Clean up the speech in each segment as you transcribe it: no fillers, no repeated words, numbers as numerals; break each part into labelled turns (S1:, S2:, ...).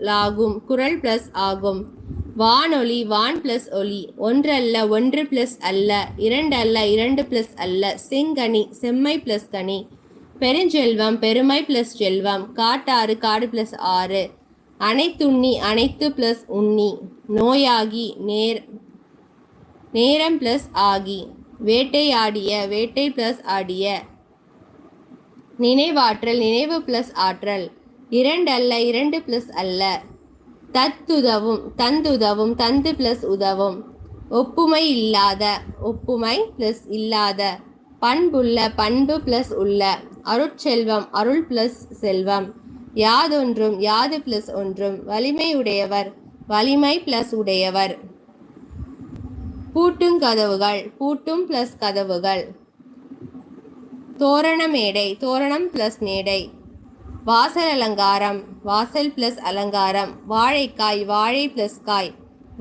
S1: லாகும் குரல் பிளஸ் ஆகும். வானொலி வான் பிளஸ் ஒலி. ஒன்றல்ல ஒன்று பிளஸ் அல்ல. இரண்டல்ல இரண்டு பிளஸ் அல்ல. செங்கனி செம்மை பிளஸ் கனி. பெருஞ்செல்வம் பெருமை பிளஸ் செல்வம். காட்டாறு காடு பிளஸ் ஆறு. அனைத்துண்ணி அனைத்து பிளஸ் உண்ணி. நோயாகி நேரம் பிளஸ் ஆகி. வேட்டையாடிய வேட்டை பிளஸ் ஆடிய. நினைவாற்றல் நினைவு பிளஸ் ஆற்றல். இரண்டல்ல இரண்டு பிளஸ் அல்ல. தத்துதவும் தந்துதவும் தந்து பிளஸ் உதவும். ஒப்புமை இல்லாத ஒப்புமை பிளஸ் இல்லாத. பண்புள்ள பண்பு பிளஸ் உள்ள. அருட்செல்வம் அருள் பிளஸ் செல்வம். யாதொன்றும் யாது பிளஸ் ஒன்றும். வலிமை உடையவர் வலிமை பிளஸ் உடையவர். பூட்டும் கதவுகள் பூட்டும் பிளஸ் கதவுகள். தோரண மேடை தோரணம் பிளஸ் மேடை. வாசல் அலங்காரம் வாசல் பிளஸ் அலங்காரம். வாழைக்காய் வாழை பிளஸ் காய்.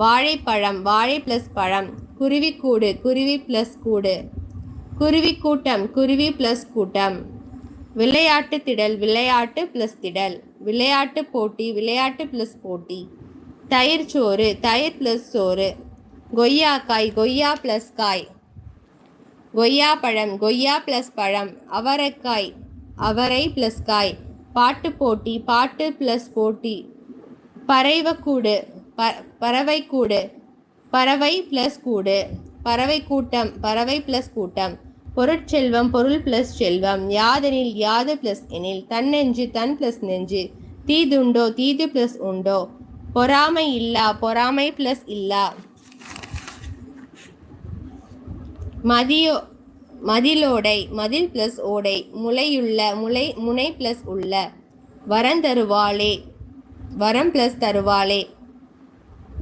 S1: வாழைப்பழம் வாழை பிளஸ் பழம். குருவிக்கூடு குருவி பிளஸ் கூடு. குருவி கூட்டம் குருவி பிளஸ் கூட்டம். விளையாட்டு திடல் விளையாட்டு பிளஸ் திடல். விளையாட்டு போட்டி விளையாட்டு பிளஸ் போட்டி. தயிர் சோறு தயிர் பிளஸ் சோறு. கொய்யாக்காய் கொய்யா பிளஸ் காய். கொய்யா பழம் கொய்யா பிளஸ் பழம். அவரைக்காய் அவரை பிளஸ் காய். பாட்டு போட்டி பாட்டு பிளஸ் போட்டி. பறவைக்கூடு பறவைக்கூடு பறவை பிளஸ் கூடு. பறவை கூட்டம் பறவை பிளஸ் கூட்டம். பொருட்செல்வம் பொருள் பிளஸ் செல்வம். யாதெனில் யாது பிளஸ் எனில். தன்னெஞ்சு தன் பிளஸ் நெஞ்சு. தீதுண்டோ தீது பிளஸ் உண்டோ. பொறாமை இல்லா பொறாமை பிளஸ் இல்லா. மதிலோடை மதில் பிளஸ் ஓடை. முளையுள்ள முனை பிளஸ் உள்ள. வரந்தருவாளே வரம் பிளஸ் தருவாளே.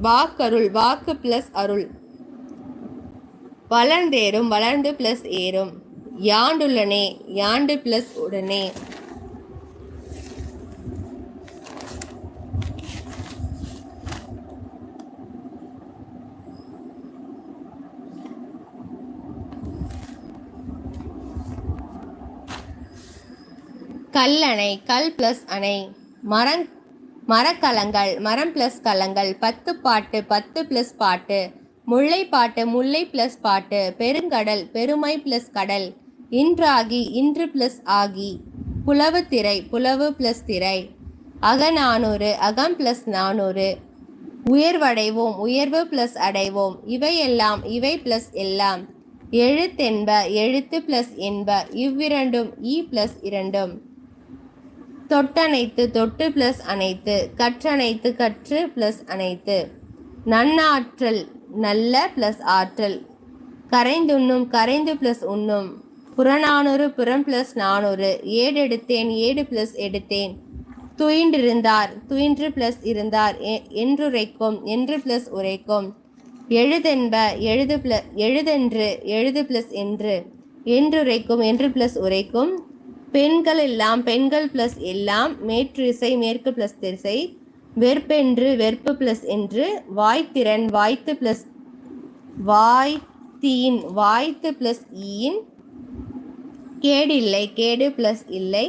S1: வாக்கருள் வாக்கு பிளஸ் அருள். வளர்ந்தேறும் வளர்ந்து பிளஸ் ஏறும். யாண்டுள்ளனே யாண்டு பிளஸ் உடனே. கல்லணை கல் பிளஸ் அணை. மரக்கலங்கள் மரம் பிளஸ் கலங்கள். பத்து பாட்டு பத்து பிளஸ் பாட்டு. முல்லைப்பாட்டு முல்லை பிளஸ் பாட்டு. பெருங்கடல் பெருமை பிளஸ் கடல். இன்றாகி இன்று பிளஸ் ஆகி. புலவு திரை புலவு பிளஸ் திரை. அகநானூறு அகம் பிளஸ் நானூறு. உயர்வடைவோம் உயர்வு பிளஸ் அடைவோம். இவையெல்லாம் இவை பிளஸ் எல்லாம். எழுத்தென்ப எழுத்து பிளஸ் என்ப. இவ்விரண்டும் ஈ பிளஸ் இரண்டும். தொட்டனைத்து தொட்டு பிளஸ் அனைத்து. கற்றனைத்து கற்று பிளஸ் அனைத்து. நன்னாற்றல் நல்ல பிளஸ் ஆற்றல். கரைந்துண்ணும் கரைந்து பிளஸ் உண்ணும். புறநானூறு புறம் பிளஸ் நானூறு. ஏடெடுத்தேன் ஏடு பிளஸ் எடுத்தேன். துயின்றிருந்தார் துயின்று பிளஸ் இருந்தார். என்றுரைக்கும் என்று பிளஸ் உரைக்கும். எழுதென்ப எழுதென்று எழுது பிளஸ் என்று. என்றுரைக்கும் என்று பிளஸ் உரைக்கும். பெண்கள் எல்லாம் பெண்கள் பிளஸ் எல்லாம். மேற்றிசை மேற்கு பிளஸ் திசை. வெற்பென்று வெற்பு பிளஸ் என்று. வாய்த்திறன் வாய்த்து பிளஸ் வாய்த்தீன் வாய்த்து பிளஸ் ஈன். கேடில்லை கேடு பிளஸ் இல்லை.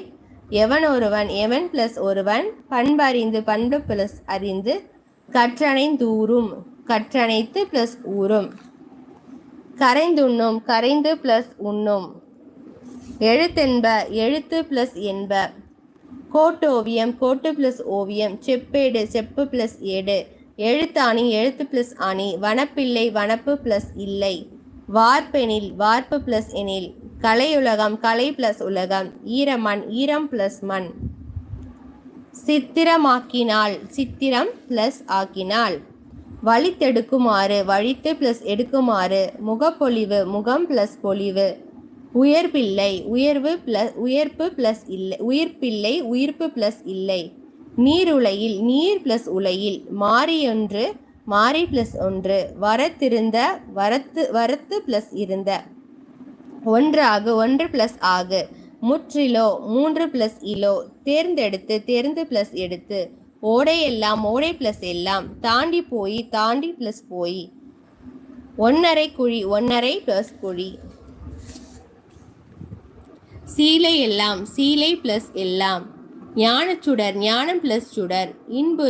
S1: எவன் ஒருவன் எவன் பிளஸ் ஒருவன். பண்பறிந்து பண்பு பிளஸ் அறிந்து. கற்றனைந்தூரும் கற்றனைத்து பிளஸ் ஊரும். கரைந்துண்ணும் கரைந்து பிளஸ் உண்ணும். எழுத்தென்ப எழுத்து பிளஸ் என்ப. கோட்டோவியம் கோட்டு பிளஸ் ஓவியம். செப்பேடு செப்பு பிளஸ் ஏடு. எழுத்தாணி எழுத்து பிளஸ் ஆணி. வனப்பிள்ளை வனப்பு பிளஸ் இல்லை. வார்ப்பெனில் வார்ப்பு பிளஸ் எனில். கலையுலகம் கலை பிளஸ் உலகம். ஈரமண் ஈரம் பிளஸ் மண். சித்திரமாக்கினால் சித்திரம் பிளஸ் ஆக்கினால். வழித்தெடுக்குமாறு வழித்து பிளஸ் எடுக்குமாறு. முகப்பொலிவு முகம் பிளஸ் பொலிவு. உயர்பிள்ளை உயர்வு பிளஸ் உயர்ப்பு பிளஸ் இல்லை. உயிர்ப்பிள்ளை உயிர்ப்பு பிளஸ் இல்லை. நீருலையில் நீர் பிளஸ் உலையில். மாறியொன்று மாறி பிளஸ் ஒன்று. வரத்திருந்த வரத்து பிளஸ் இருந்த. ஒன்றாகு ஒன்று பிளஸ் ஆகு. முற்றிலோ மூன்று பிளஸ் இலோ. தேர்ந்தெடுத்து தேர்ந்து பிளஸ் எடுத்து. ஓடையெல்லாம் ஓடை பிளஸ் எல்லாம். தாண்டி போய் தாண்டி பிளஸ் போய். ஒன்னரை குழி ஒன்னரை பிளஸ் குழி. சீலை எல்லாம் சீலை பிளஸ் எல்லாம். ஞானச்சுடர் ஞானம் பிளஸ் சுடர். இன்பு